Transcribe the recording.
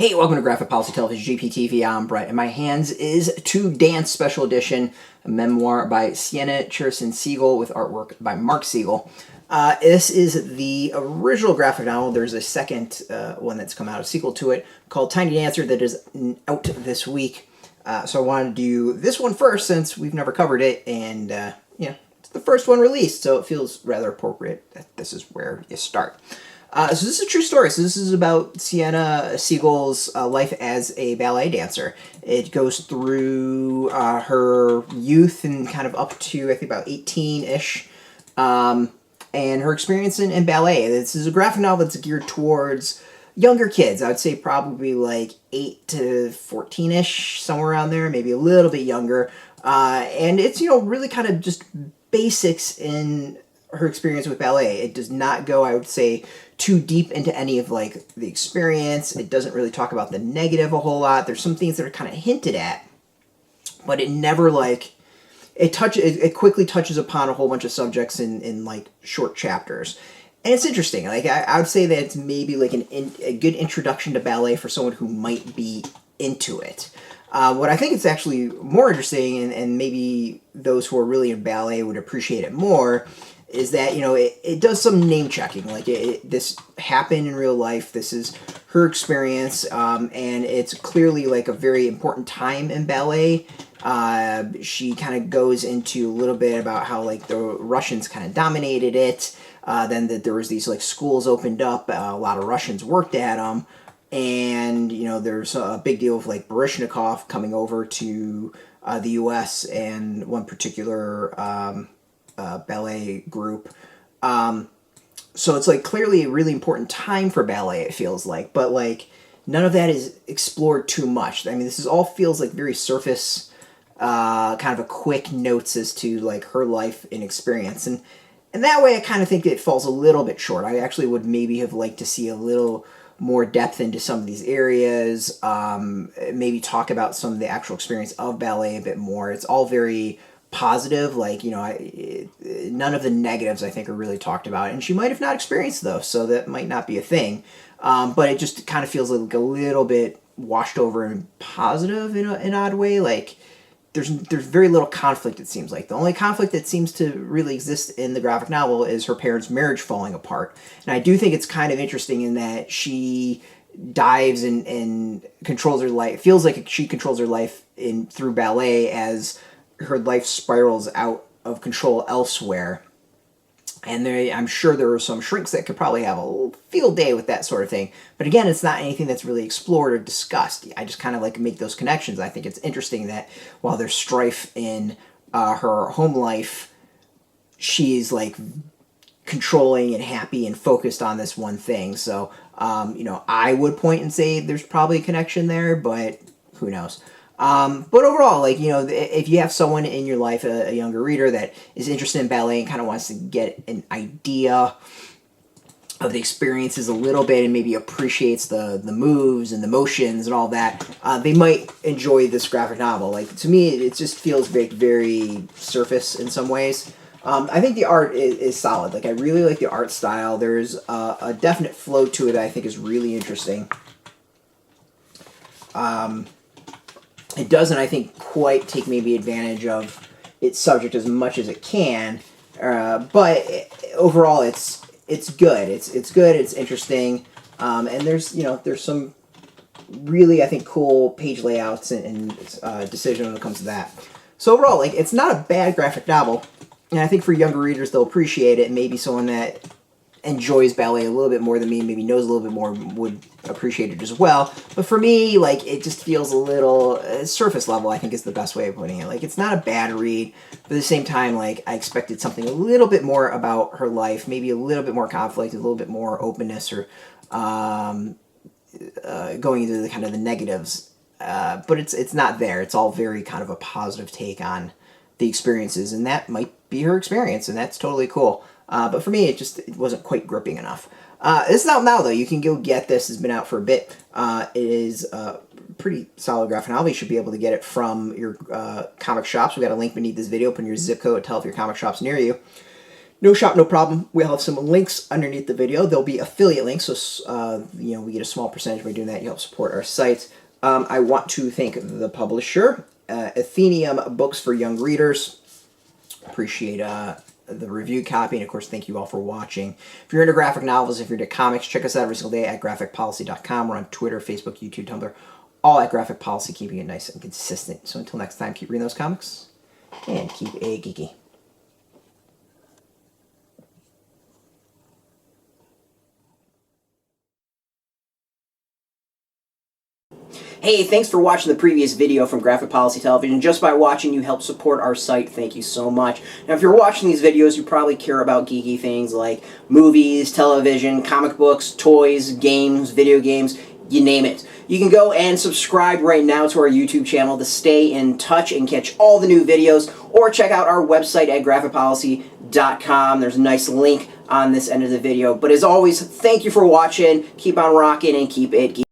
Hey, welcome to Graphic Policy Television, GPTV. I'm Brett. In my hands is To Dance Special Edition, a memoir by Siena Cherson Siegel with artwork by Mark Siegel. This is the original graphic novel. There's a second one that's come out, a sequel to it, called Tiny Dancer, that is out this week. So I wanted to do this one first since we've never covered it, and it's the first one released, so it feels rather appropriate that this is where you start. So this is a true story. So this is about Siena Siegel's life as a ballet dancer. It goes through her youth and kind of up to, I think, about 18-ish, and her experience in ballet. This is a graphic novel that's geared towards younger kids. I would say probably like 8 to 14-ish, somewhere around there, maybe a little bit younger. And it's, really kind of just basics in her experience with ballet. It does not go, I would say, too deep into any of like the experience. It doesn't really talk about the negative a whole lot. There's some things that are kind of hinted at, but it never it quickly touches upon a whole bunch of subjects in like short chapters. And it's interesting. Like I would say that it's maybe like a good introduction to ballet for someone who might be into it. What I think is actually more interesting, and maybe those who are really in ballet would appreciate it more, is that, it does some name checking. Like, this happened in real life. This is her experience, and it's clearly, like, a very important time in ballet. She kind of goes into a little bit about how, like, the Russians kind of dominated it. Then that there was these, like, schools opened up. A lot of Russians worked at them. And, there's a big deal of, like, Baryshnikov coming over to the U.S. and one particular ballet group. So it's like clearly a really important time for ballet, it feels like, but like none of that is explored too much. I mean, this all feels like very surface, kind of a quick notes as to like her life and experience. And that way I kind of think it falls a little bit short. I actually would maybe have liked to see a little more depth into some of these areas, maybe talk about some of the actual experience of ballet a bit more. It's all very positive, like, none of the negatives I think are really talked about, and she might have not experienced those, so that might not be a thing, but it just kind of feels like a little bit washed over and positive in an odd way. Like there's very little conflict, it seems like. The only conflict that seems to really exist in the graphic novel is her parents' marriage falling apart, and I do think it's kind of interesting in that she dives and controls her life. It feels like she controls her life through ballet as her life spirals out of control elsewhere. And I'm sure there are some shrinks that could probably have a field day with that sort of thing. But again, it's not anything that's really explored or discussed. I just kind of like make those connections. I think it's interesting that while there's strife in her home life, she's like controlling and happy and focused on this one thing. So, I would point and say there's probably a connection there, but who knows? But overall, like, if you have someone in your life, a younger reader that is interested in ballet and kind of wants to get an idea of the experiences a little bit and maybe appreciates the moves and the motions and all that, they might enjoy this graphic novel. Like, to me, it just feels very, very surface in some ways. I think the art is solid. Like, I really like the art style. There's a definite flow to it that I think is really interesting. It doesn't, I think, quite take maybe advantage of its subject as much as it can, but overall, it's good. It's good. It's interesting, and there's some really, I think, cool page layouts and decision when it comes to that. So overall, like, it's not a bad graphic novel, and I think for younger readers they'll appreciate it. And maybe someone that enjoys ballet a little bit more than me, maybe knows a little bit more, would appreciate it as well. But for me, like, it just feels a little surface level, I think is the best way of putting it. Like, it's not a bad read, but at the same time, like, I expected something a little bit more about her life, maybe a little bit more conflict, a little bit more openness, or going into the kind of the negatives. But it's not there. It's all very kind of a positive take on the experiences, and that might be her experience, and that's totally cool. But for me, it wasn't quite gripping enough. It's out now, though. You can go get this. It's been out for a bit. It is a pretty solid graphic novel. You should be able to get it from your comic shops. We've got a link beneath this video. Put in your zip code. Tell if your comic shop's near you. No shop, no problem. We'll have some links underneath the video. There'll be affiliate links, so we get a small percentage by doing that. You help support our site. I want to thank the publisher, Atheneum Books for Young Readers. Appreciate the review copy, and of course, thank you all for watching. If you're into graphic novels, if you're into comics, check us out every single day at graphicpolicy.com. We're on Twitter, Facebook, YouTube, Tumblr, all at Graphic Policy, keeping it nice and consistent. So until next time, keep reading those comics, and keep it geeky. Hey, thanks for watching the previous video from Graphic Policy Television. Just by watching, you help support our site. Thank you so much. Now, if you're watching these videos, you probably care about geeky things like movies, television, comic books, toys, games, video games, you name it. You can go and subscribe right now to our YouTube channel to stay in touch and catch all the new videos, or check out our website at graphicpolicy.com. There's a nice link on this end of the video. But as always, thank you for watching. Keep on rocking and keep it geeky.